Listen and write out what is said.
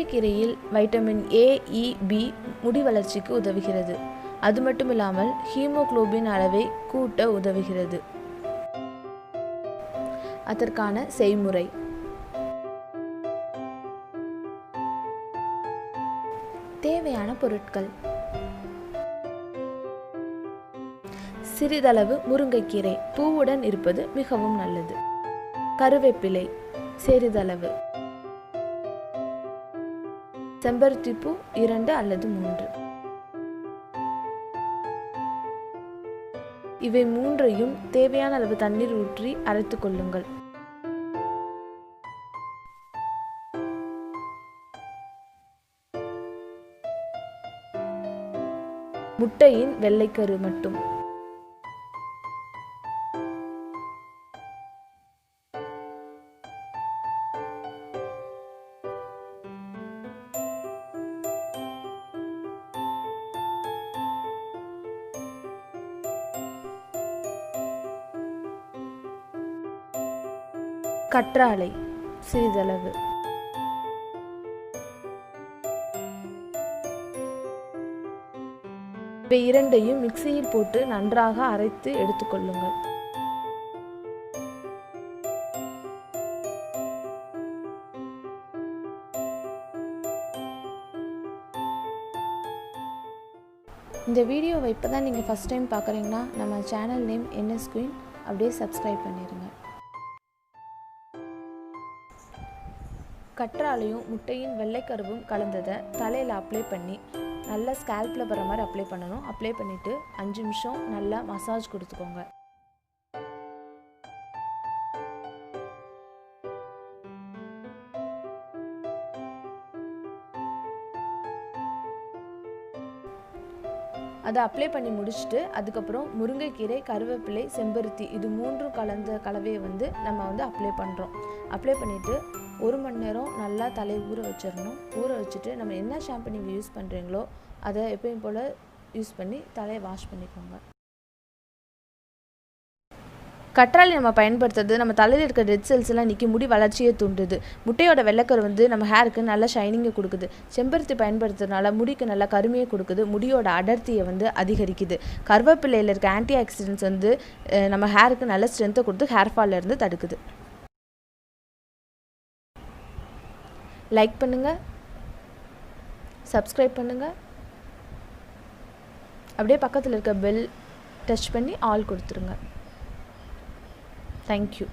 முருங்கைக்கீரையில் vitamin A, E, B முடி வளர்ச்சிக்கு உதவுகிறது. அது மட்டும் இல்லாமல் ஹீமோகுளோபின் அளவை கூட்ட உதவுகிறது. அதற்கான செய்முறை: தேவையான பொருட்கள்: சிறிதளவு முருங்கைக்கீரை, பூவுடன் இருப்பது மிகவும் நல்லது. கருவேப்பிலை சிறிதளவு, செம்பருத்திப்பூ 2 அல்லது 3. இவை மூன்றையும் தேவையான அளவு தண்ணீர் ஊற்றி அரைத்துக் கொள்ளுங்கள். முட்டையின் வெள்ளைக்கரு மட்டும். கற்றாழை சிறிதளவு. இவை இரண்டையும் மிக்சியில் போட்டு நன்றாக அரைத்து எடுத்துக்கொள்ளுங்கள். இந்த வீடியோவை இப்போ தான் நீங்கள் ஃபஸ்ட் டைம் பார்க்குறீங்கன்னா நம்ம சேனல் நேம் nsqueen, அப்படியே சப்ஸ்கிரைப் பண்ணிடுங்க. கற்றாழையும் முட்டையின் வெள்ளைக்கருவும் கலந்ததை தலையில் அப்ளை பண்ணி நல்லா ஸ்கேல்பில் வர மாதிரி அப்ளை பண்ணணும். அப்ளை பண்ணிவிட்டு 5 நிமிஷம் நல்லா மசாஜ் கொடுத்துக்கோங்க. அதை அப்ளை பண்ணி முடிச்சுட்டு அதுக்கப்புறம் முருங்கைக்கீரை, கருவேப்பிலை, செம்பருத்தி இது 3 கலந்த கலவையை நம்ம அப்ளை பண்ணுறோம். அப்ளை பண்ணிவிட்டு 1 மணி நேரம் நல்லா தலையை ஊற வச்சிடணும். ஊற வச்சுட்டு நம்ம என்ன ஷாம்பு நீங்கள் யூஸ் பண்ணுறீங்களோ அதை எப்பயும் போல் யூஸ் பண்ணி தலையை வாஷ் பண்ணிக்கோங்க. கற்றாழை நம்ம பயன்படுத்துறது நம்ம தலையில் இருக்க டெட் செல்ஸ் எல்லாம் நீக்கி முடி வளர்ச்சியை தூண்டுது. முட்டையோட வெள்ளைக்கரு நம்ம ஹேருக்கு நல்ல ஷைனிங்கை கொடுக்குது. செம்பருத்தி பயன்படுத்துறதுனால முடிக்கு நல்ல கருமையை கொடுக்குது. முடியோட அடர்த்தியை அதிகரிக்குது. கருவேப்பிலையில் இருக்க ஆன்டி ஆக்சிடென்ட்ஸ் நம்ம ஹேருக்கு நல்ல ஸ்ட்ரென்த்தை கொடுத்து ஹேர் ஃபால்ல இருந்து தடுக்குது. லைக் பண்ணுங்கள், சப்ஸ்கிரைப் பண்ணுங்கள், அப்படியே பக்கத்தில் இருக்க பெல் டச் பண்ணி ஆல் கொடுத்துருங்க. தேங்க்யூ.